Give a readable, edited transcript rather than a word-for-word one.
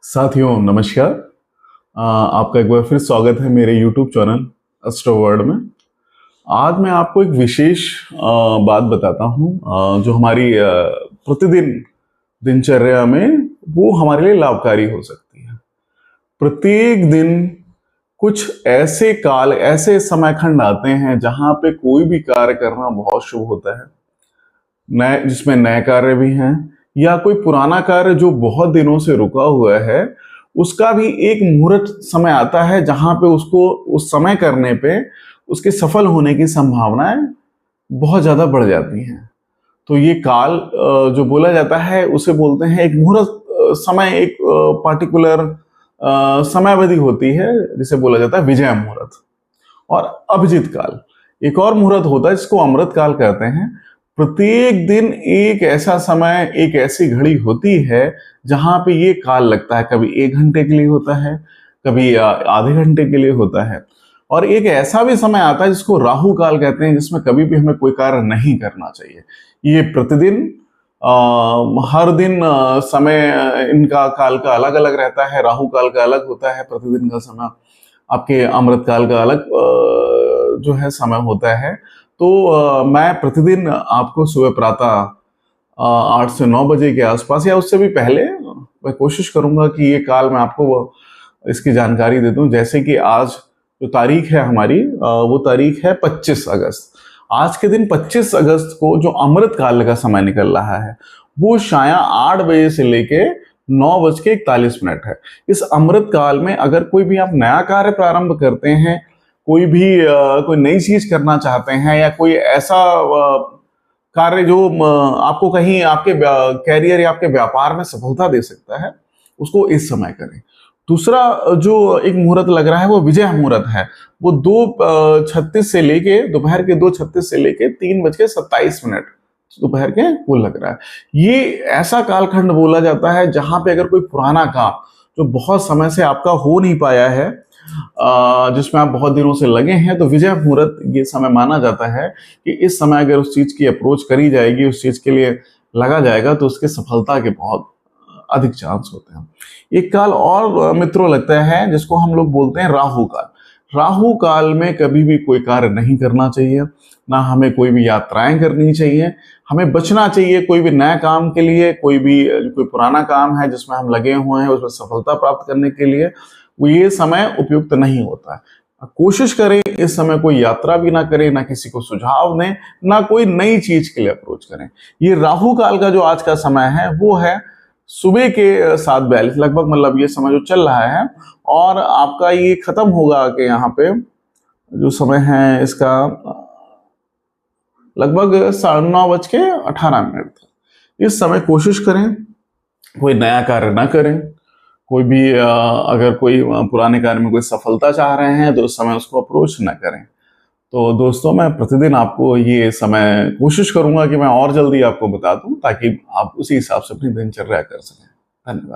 साथियों नमस्कार। आपका एक बार फिर स्वागत है मेरे YouTube चैनल एस्ट्रो वर्ल्ड में। आज मैं आपको एक विशेष बात बताता हूँ जो हमारी प्रतिदिन दिनचर्या में वो हमारे लिए लाभकारी हो सकती है। प्रत्येक दिन कुछ ऐसे काल, ऐसे समय खंड आते हैं जहाँ पे कोई भी कार्य करना बहुत शुभ होता है, नए जिसमें नए कार्य भी हैं या कोई पुराना कार्य जो बहुत दिनों से रुका हुआ है उसका भी एक मुहूर्त समय आता है जहां पे उसको उस समय करने पे उसके सफल होने की संभावनाएं बहुत ज्यादा बढ़ जाती हैं। तो ये काल जो बोला जाता है उसे बोलते हैं एक मुहूर्त समय, एक पार्टिकुलर समयावधि होती है जिसे बोला जाता है विजय मुहूर्त। और अभिजीत काल एक और मुहूर्त होता है जिसको अमृत काल कहते हैं। प्रत्येक दिन एक ऐसा समय, एक ऐसी घड़ी होती है जहां पे ये काल लगता है। कभी 1 घंटे के लिए होता है, कभी आधे घंटे के लिए होता है, और एक ऐसा भी समय आता है जिसको राहु काल कहते हैं, जिसमें कभी भी हमें कोई कार्य नहीं करना चाहिए। ये प्रतिदिन हर दिन समय इनका काल का अलग अलग रहता है। राहु काल का अलग होता है प्रतिदिन का समय, आपके अमृत काल का अलग जो है समय होता है। तो मैं प्रतिदिन आपको सुबह प्रातः 8 से 9 बजे के आसपास या उससे भी पहले मैं कोशिश करूंगा कि ये काल मैं आपको इसकी जानकारी दे दूं। जैसे कि आज जो तारीख है हमारी, वो तारीख है 25 अगस्त। आज के दिन 25 अगस्त को जो अमृत काल का समय निकल रहा है वो शाया 8 बजे से लेके 9:41 है। इस अमृत काल में अगर कोई भी आप नया कार्य प्रारंभ करते हैं, कोई भी कोई नई चीज करना चाहते हैं, या कोई ऐसा कार्य जो आपको कहीं आपके कैरियर या आपके व्यापार में सफलता दे सकता है, उसको इस समय करें। दूसरा जो एक मुहूर्त लग रहा है वो विजय मुहूर्त है। वो 2:36 से लेके दोपहर के 2:36 से लेके 3:27 दोपहर के वो लग रहा है। ये ऐसा कालखंड बोला जाता है जहां पे अगर कोई पुराना काम जो बहुत समय से आपका हो नहीं पाया है, जिसमें आप बहुत दिनों से लगे हैं, तो विजय मुहूर्त ये समय माना जाता है कि इस समय अगर उस चीज की अप्रोच करी जाएगी, उस चीज के लिए लगा जाएगा, तो उसके सफलता के बहुत अधिक चांस होते हैं। एक काल और मित्रों लगता है जिसको हम लोग बोलते हैं राहु काल। राहु काल में कभी भी कोई कार्य नहीं करना चाहिए, ना हमें कोई भी यात्राएं करनी चाहिए, हमें बचना चाहिए कोई भी नया काम के लिए। कोई पुराना काम है जिसमें हम लगे हुए हैं उसमें सफलता प्राप्त करने के लिए वो ये समय उपयुक्त नहीं होता है। कोशिश करें इस समय कोई यात्रा भी ना करें, ना किसी को सुझाव दें, ना कोई नई चीज के लिए अप्रोच करें। ये राहु काल का जो आज का समय है वो है सुबह के 7:42 लगभग, मतलब ये समय जो चल रहा है, और आपका ये खत्म होगा कि यहाँ पे जो समय है इसका लगभग 9:18 तक। इस समय कोशिश करें कोई नया कार्य ना करें। कोई भी अगर कोई पुराने कार्य में कोई सफलता चाह रहे हैं तो उस समय उसको अप्रोच ना करें। तो दोस्तों, मैं प्रतिदिन आपको ये समय कोशिश करूंगा कि मैं और जल्दी आपको बता दूं ताकि आप उसी हिसाब से अपनी दिनचर्या कर सकें। धन्यवाद।